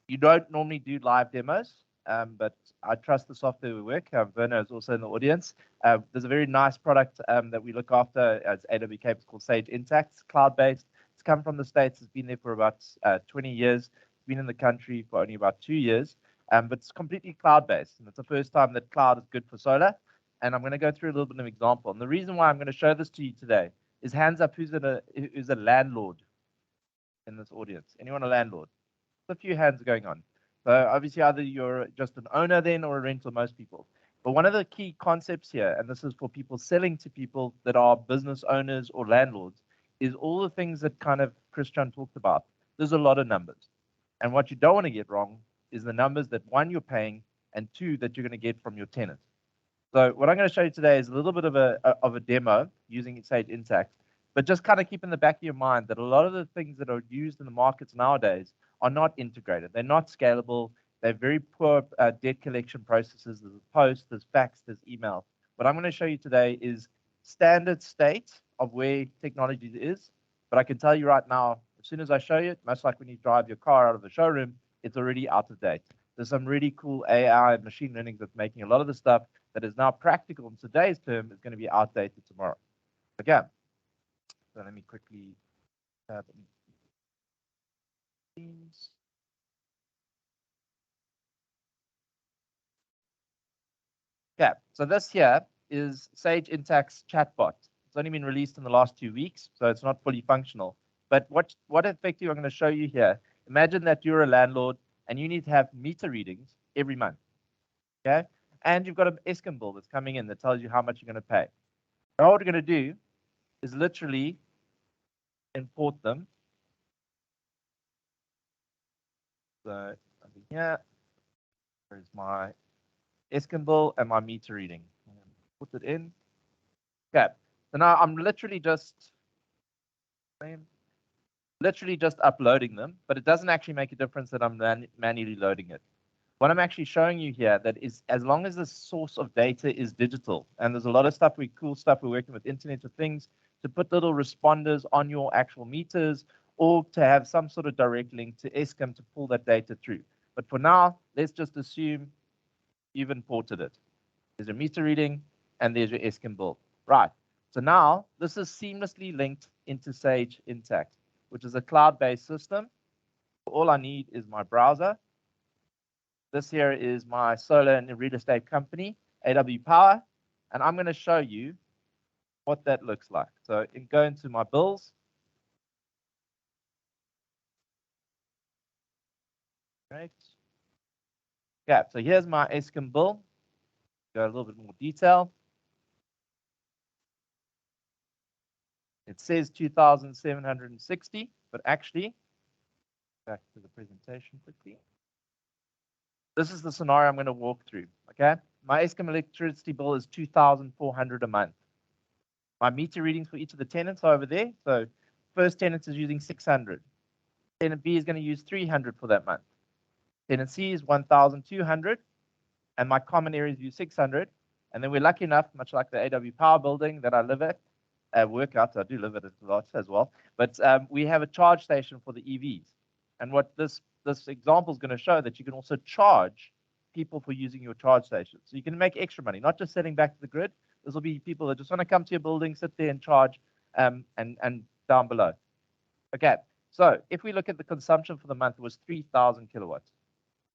You don't normally do live demos, but I trust the software we work. Werner is also in the audience. There's a very nice product that we look after as AWCape. It's called Sage Intacct. It's cloud-based. It's come from the States. It's been there for about 20 years. It's been in the country for only about 2 years, but it's completely cloud-based. And it's the first time that cloud is good for solar. And I'm going to go through a little bit of an example. And the reason why I'm going to show this to you today is hands up who's a landlord in this audience. Anyone a landlord? A few hands going on. So obviously either you're just an owner then or a rental, most people. But one of the key concepts here, and this is for people selling to people that are business owners or landlords, is all the things that kind of Christian talked about. There's a lot of numbers. And what you don't want to get wrong is the numbers that, one, you're paying, and two, that you're going to get from your tenant. So what I'm going to show you today is a little bit of a demo using Sage Intacct, but just kind of keep in the back of your mind that a lot of the things that are used in the markets nowadays are not integrated. They're not scalable. They're very poor debt collection processes. There's post, there's fax, there's email. What I'm going to show you today is standard state of where technology is. But I can tell you right now, as soon as I show you it, much like when you drive your car out of the showroom, it's already out of date. There's some really cool AI and machine learning that's making a lot of the stuff that is now practical in today's term is going to be outdated tomorrow. Okay. So let me quickly Teams. Okay, so this here is Sage Intacct's chatbot. It's only been released in the last 2 weeks, so it's not fully functional. But what effectively I'm going to show you here, imagine that you're a landlord and you need to have meter readings every month. Okay, and you've got an Eskom bill that's coming in that tells you how much you're going to pay. Now what we're going to do is literally import them. So over here, there's my Eskom bill and my meter reading. Put it in. Okay, so now I'm literally just uploading them, but it doesn't actually make a difference that I'm manually loading it. What I'm actually showing you here that is, as long as the source of data is digital, and there's a lot of stuff, cool stuff we're working with Internet of Things to put little responders on your actual meters or to have some sort of direct link to Eskom to pull that data through. But for now, let's just assume you've imported it. There's a meter reading and there's your Eskom bill. Right. So now this is seamlessly linked into Sage Intacct, which is a cloud-based system. All I need is my browser. This here is my solar and real estate company, AWPower, and I'm going to show you what that looks like. So go into my bills. Great. Yeah, so here's my Eskom bill. Go a little bit more detail. It says 2,760, but actually, back to the presentation quickly. This is the scenario I'm going to walk through, okay? My Eskom electricity bill is 2,400 a month. My meter readings for each of the tenants are over there. So first tenant is using 600. Tenant B is going to use 300 for that month. Tenant C is 1,200, and my common areas use 600. And then we're lucky enough, much like the AWPower building that I live at, work out, so I do live at it a lot as well. But we have a charge station for the EVs. And what this example is going to show that you can also charge people for using your charge station. So you can make extra money, not just selling back to the grid. This will be people that just want to come to your building, sit there and charge, and down below. Okay, so if we look at the consumption for the month, it was 3,000 kilowatts.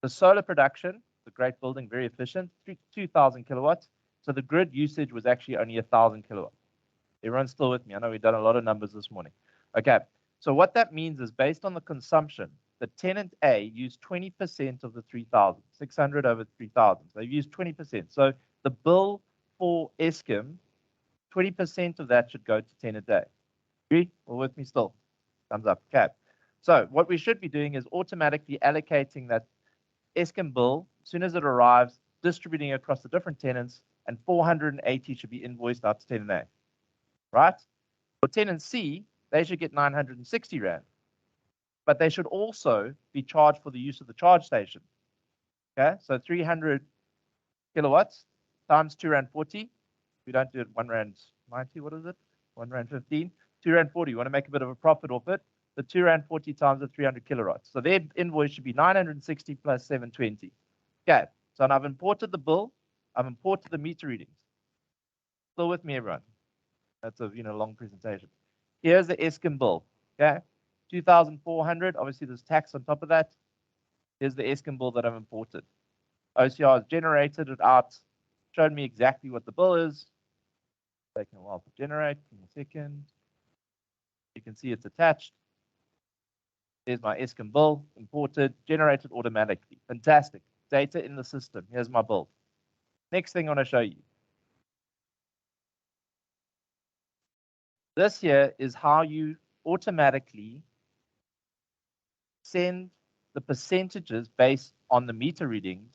The solar production, the great building, very efficient, 2,000 kilowatts. So the grid usage was actually only 1,000 kilowatts. Everyone's still with me? I know we've done a lot of numbers this morning. Okay, so what that means is based on the consumption, the tenant A used 20% of the 3,000, 600 over 3,000. So they've used 20%. So the bill for Eskom, 20% of that should go to tenant A. Agree? Or with me still? Thumbs up. Okay. So what we should be doing is automatically allocating that Eskom bill as soon as it arrives, distributing it across the different tenants, and 480 should be invoiced out to tenant A. Right? For tenant C, they should get 960 Rand. But they should also be charged for the use of the charge station. Okay, so 300 kilowatts times 2 Rand 40. We don't do it 1 Rand 90, what is it? 1 Rand 15, 2 Rand 40. You want to make a bit of a profit off it. the R2.40 times the 300 kilowatts. So their invoice should be 960 plus 720. Okay, so I've imported the bill. I've imported the meter readings. Still with me, everyone? That's a long presentation. Here's the Eskom bill. Okay, 2,400. Obviously, there's tax on top of that. Here's the Eskom bill that I've imported. OCR has generated it out, showed me exactly what the bill is. Taking a while to generate. Give me a second. You can see it's attached. There's my Eskom bill, imported, generated automatically. Fantastic. Data in the system. Here's my bill. Next thing I want to show you. This here is how you automatically send the percentages based on the meter readings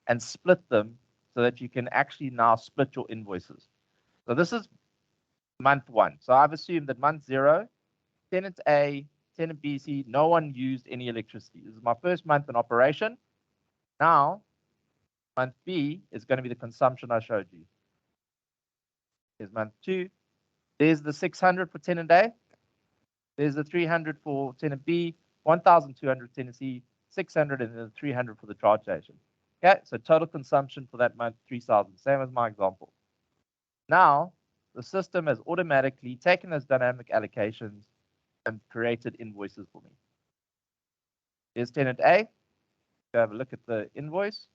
and split them so that you can actually now split your invoices. So this is month 1. So I've assumed that month 0, tenant A, tenant B, C, no one used any electricity. This is my first month in operation. Now, month B is going to be the consumption I showed you. Here's month 2. There's the 600 for tenant A. There's the 300 for tenant B, 1,200 tenant C, 600, and then 300 for the charge station. Okay, so total consumption for that month, 3,000, same as my example. Now, the system has automatically taken those dynamic allocations and created invoices for me. Here's tenant A. Go have a look at the invoice.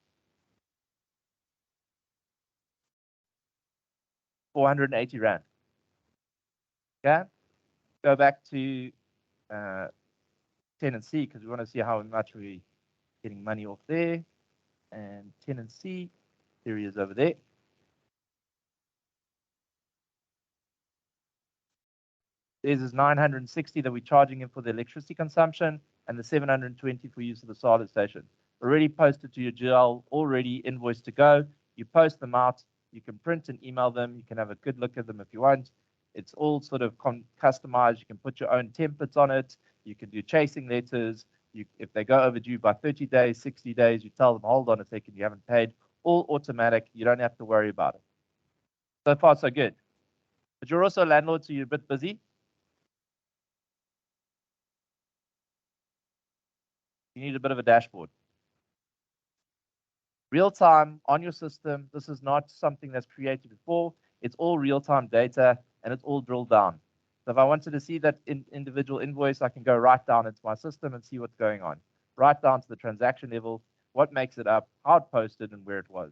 480 Rand. Okay, go back to tenant C because we want to see how much we're getting money off there. And tenant C, there he is over there. There's his 960 that we're charging him for the electricity consumption and the 720 for use of the solid station. Already posted to your GL, already invoiced to go. You post them out. You can print and email them. You can have a good look at them if you want. It's all sort of customized. You can put your own templates on it. You can do chasing letters. If they go overdue by 30 days, 60 days, you tell them, hold on a second, you haven't paid. All automatic. You don't have to worry about it. So far, so good. But you're also a landlord, so you're a bit busy. You need a bit of a dashboard. Real time on your system. This is not something that's created before. It's all real-time data, and it's all drilled down. So if I wanted to see that individual invoice, I can go right down into my system and see what's going on. Right down to the transaction level, what makes it up, how it posted, and where it was.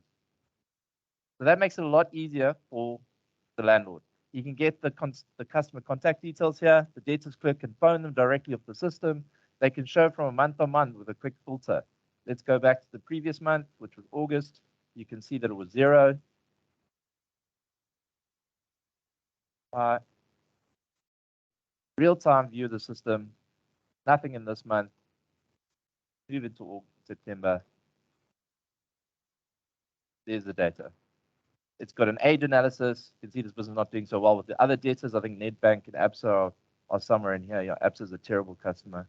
So that makes it a lot easier for the landlord. You can get the customer contact details here. The debtors clerk can phone them directly off the system. They can show from a month on month with a quick filter. Let's go back to the previous month, which was August. You can see that it was 0. Real-time view of the system. Nothing in this month. Move into August, September. There's the data. It's got an age analysis. You can see this business not doing so well with the other debtors. I think Nedbank and ABSA are somewhere in here. Yeah, ABSA is a terrible customer.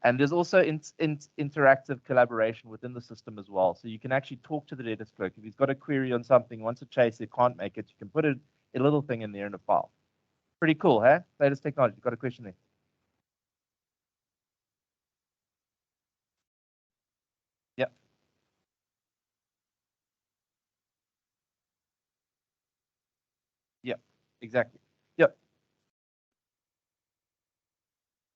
And there's also interactive collaboration within the system as well. So you can actually talk to the debtors clerk. If he's got a query on something, wants to chase it, can't make it, you can put a little thing in there in a file. Pretty cool, huh? Latest technology. Got a question there? Yep. Yep. Exactly. Yep.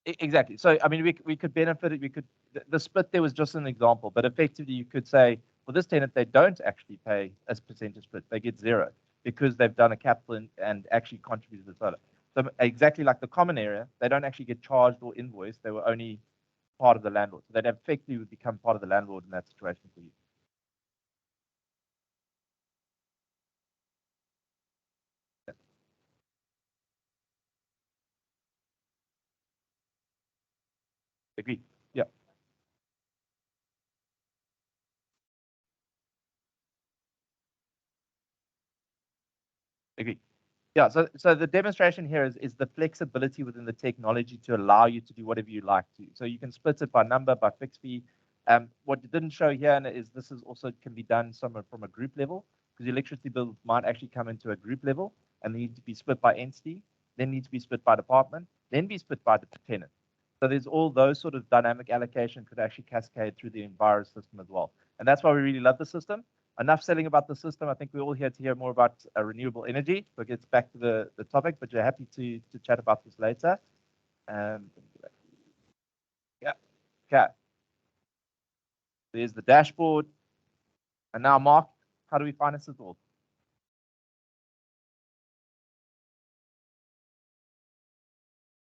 Exactly. So, I mean, we could benefit it. We could, the split there was just an example, but effectively you could say, for this tenant, they don't actually pay as percentage split. They get 0 because they've done a capital and actually contributed to the solar. So exactly like the common area, they don't actually get charged or invoiced. They were only part of the landlord. So they'd effectively would become part of the landlord in that situation for you. Yeah. Agreed. Yeah. Agreed. Yeah, so the demonstration here is the flexibility within the technology to allow you to do whatever you like to. So you can split it by number, by fixed fee. What you didn't show here is this is also can be done somewhere from a group level because the electricity bill might actually come into a group level and they need to be split by entity. then need to be split by department, then be split by the tenant. So there's all those sort of dynamic allocation could actually cascade through the Enviro system as well. And that's why we really love the system. Enough selling about the system. I think we're all here to hear more about renewable energy. We'll get back to the topic, but you're happy to chat about this later. Yeah. Okay. There's the dashboard. And now, Mark, how do we finance it all?